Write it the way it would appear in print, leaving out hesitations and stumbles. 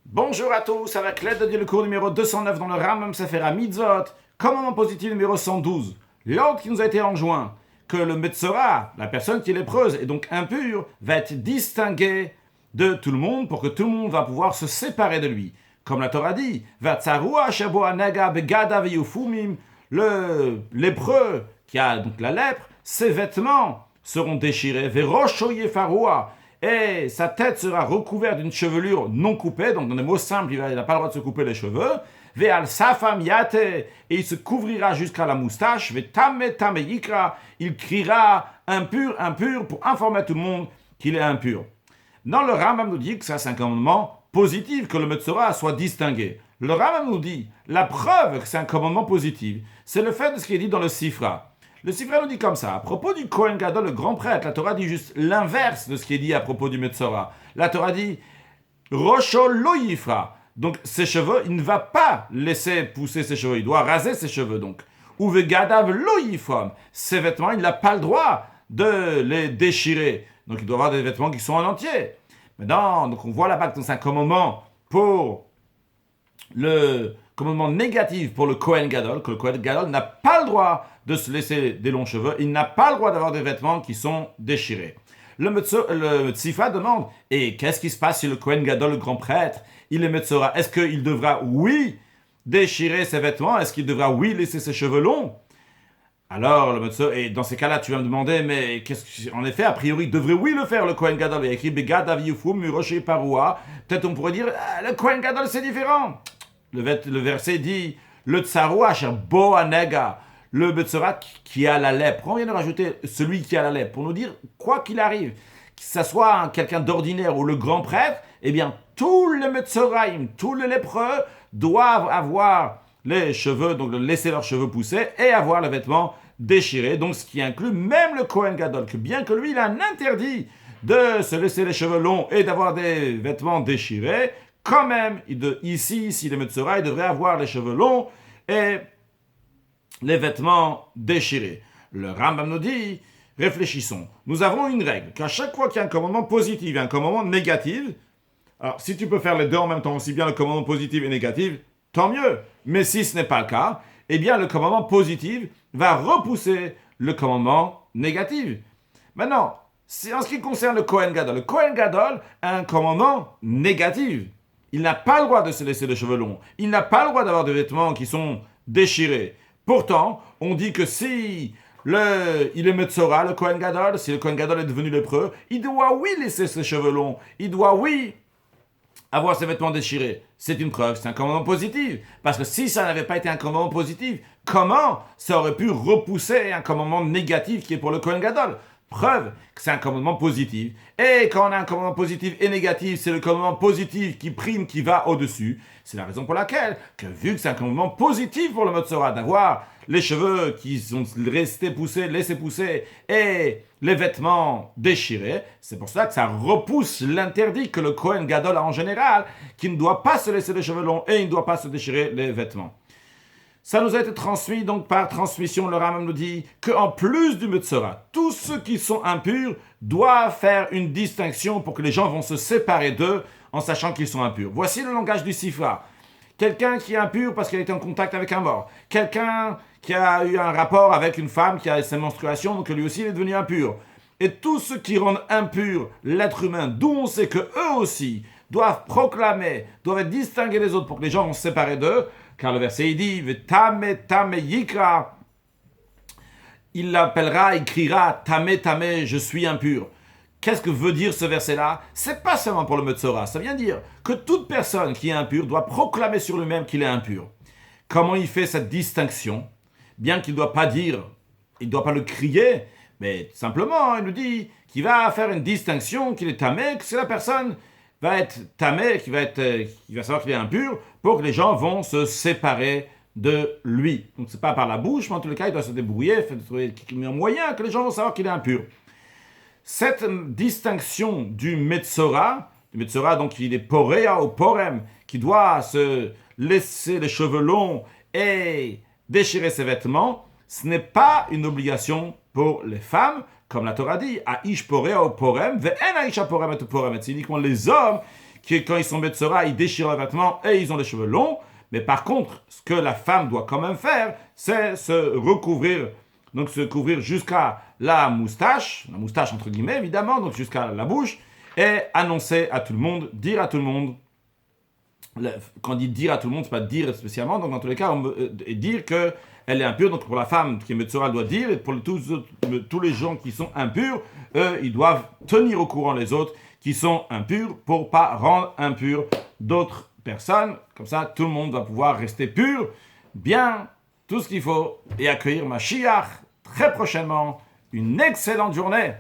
Bonjour à tous, avec l'aide de Dieu, le cours numéro 209 dans le Rambam Sefer HaMitzvot, commandement positif numéro 112. L'ordre qui nous a été enjoint, que le Metzora, la personne qui est lépreuse et donc impure, va être distingué de tout le monde pour que tout le monde va pouvoir se séparer de lui. Comme la Torah dit, le lépreux qui a donc la lèpre, ses vêtements seront déchirés, et sa tête sera recouverte d'une chevelure non coupée, donc dans des mots simples, il n'a pas le droit de se couper les cheveux, ve'al safam yate, et il se couvrira jusqu'à la moustache, ve'tame tame yikra, il criera impur, impur, pour informer tout le monde qu'il est impur. Dans le Rambam nous dit que ça c'est un commandement positif, que le Metzora soit distingué. Le Rambam nous dit, la preuve que c'est un commandement positif, c'est le fait de ce qui est dit dans le Sifra. Le Sifra nous dit comme ça, à propos du Kohen Gadol, le grand prêtre, la Torah dit juste l'inverse de ce qui est dit à propos du Metzora. La Torah dit Rosho lo yifra. Donc ses cheveux, il ne va pas laisser pousser ses cheveux, il doit raser ses cheveux donc. Ou vegadav lo yifom. Ses vêtements, il n'a pas le droit de les déchirer. Donc il doit avoir des vêtements qui sont en entier. Maintenant, donc on voit là-bas que c'est un commandement pour le commandement négatif pour le Kohen Gadol, que le Kohen Gadol n'a pas le droit de se laisser des longs cheveux, il n'a pas le droit d'avoir des vêtements qui sont déchirés. Le Tzifra demande, et qu'est-ce qui se passe si le Kohen Gadol, le grand prêtre, il est Metzora? Est-ce qu'il devra, oui, déchirer ses vêtements? Est-ce qu'il devra, oui, laisser ses cheveux longs? Alors, le Metzora, et dans ces cas-là, tu vas me demander, mais en effet, a priori, il devrait, oui, le faire, le Kohen Gadol. Il y a écrit, Begad Aviyufum, Muroché Paroua. Peut-être on pourrait dire, le Kohen Gadol, c'est différent. Le verset dit, le Tsaroua, Bo Anega, le Metzora qui a la lèpre. On vient de rajouter celui qui a la lèpre pour nous dire, quoi qu'il arrive, que ce soit quelqu'un d'ordinaire ou le grand prêtre, eh bien, tous les Metzoraim, tous les lépreux doivent avoir les cheveux, donc laisser leurs cheveux pousser et avoir les vêtements déchirés. Donc, ce qui inclut même le Kohen Gadol, que bien que lui, il a un interdit de se laisser les cheveux longs et d'avoir des vêtements déchirés, quand même, ici, les Metzora, il devrait avoir les cheveux longs et les vêtements déchirés. Le Rambam nous dit, réfléchissons. Nous avons une règle, qu'à chaque fois qu'il y a un commandement positif et un commandement négatif, alors si tu peux faire les deux en même temps, aussi bien le commandement positif et négatif, tant mieux. Mais si ce n'est pas le cas, eh bien le commandement positif va repousser le commandement négatif. Maintenant, en ce qui concerne le Kohen Gadol a un commandement négatif. Il n'a pas le droit de se laisser les cheveux longs. Il n'a pas le droit d'avoir des vêtements qui sont déchirés. Pourtant, on dit que si il est Metzora, le Kohen Gadol, si le Kohen Gadol est devenu lépreux, il doit, oui, laisser ses cheveux longs. Il doit, oui, avoir ses vêtements déchirés. C'est une preuve, c'est un commandement positif. Parce que si ça n'avait pas été un commandement positif, comment ça aurait pu repousser un commandement négatif qui est pour le Kohen Gadol? Preuve que c'est un commandement positif. Et quand on a un commandement positif et négatif, c'est le commandement positif qui prime, qui va au-dessus. C'est la raison pour laquelle, vu que c'est un commandement positif pour le Metzora, d'avoir les cheveux qui sont restés poussés, laissés pousser, et les vêtements déchirés, c'est pour ça que ça repousse l'interdit que le Kohen Gadol a en général, qui ne doit pas se laisser les cheveux longs et il ne doit pas se déchirer les vêtements. Ça nous a été transmis, donc par transmission, le Rambam nous dit qu'en plus du Metzora, tous ceux qui sont impurs doivent faire une distinction pour que les gens vont se séparer d'eux en sachant qu'ils sont impurs. Voici le langage du Sifra. Quelqu'un qui est impur parce qu'il a été en contact avec un mort. Quelqu'un qui a eu un rapport avec une femme qui a ses menstruations, donc lui aussi il est devenu impur. Et tous ceux qui rendent impur l'être humain, d'où on sait qu'eux aussi doivent proclamer, doivent être distingués des autres pour que les gens vont se séparer d'eux, car le verset il dit Tame tame yikra, il l'appellera, il criera Tame tame, je suis impur. Qu'est-ce que veut dire ce verset-là? C'est pas seulement pour le Metzora, ça vient dire que toute personne qui est impure doit proclamer sur lui-même qu'il est impur. Comment il fait cette distinction? Bien qu'il ne doit pas dire, il ne doit pas le crier, mais simplement il nous dit qu'il va faire une distinction, qu'il est tamé, que c'est la personne va être tamé, qui va savoir qu'il est impur, pour que les gens vont se séparer de lui. Donc c'est pas par la bouche, mais en tout cas il doit se débrouiller, trouver un moyen que les gens vont savoir qu'il est impur. Cette distinction du Metzora donc il est Porea ou Porem, qui doit se laisser les cheveux longs et déchirer ses vêtements, ce n'est pas une obligation pour les femmes, comme la Torah dit, Aish Porea ou Porem, Ve'en Aisha Porem et Porem. C'est uniquement les hommes qui, quand ils sont Metzora, ils déchirent leurs vêtements et ils ont les cheveux longs. Mais par contre, ce que la femme doit quand même faire, c'est se recouvrir, donc se couvrir jusqu'à la moustache entre guillemets évidemment, donc jusqu'à la bouche, et annoncer à tout le monde, dire à tout le monde, quand on dit dire à tout le monde, c'est pas dire spécialement, donc dans tous les cas, dire qu'elle est impure. Donc pour la femme qui est Metzora, elle doit dire, et pour tous les gens qui sont impurs, eux, ils doivent tenir au courant les autres qui sont impurs pour pas rendre impurs d'autres personnes. Comme ça, tout le monde va pouvoir rester pur, bien, tout ce qu'il faut, et accueillir Mashiach très prochainement. Une excellente journée.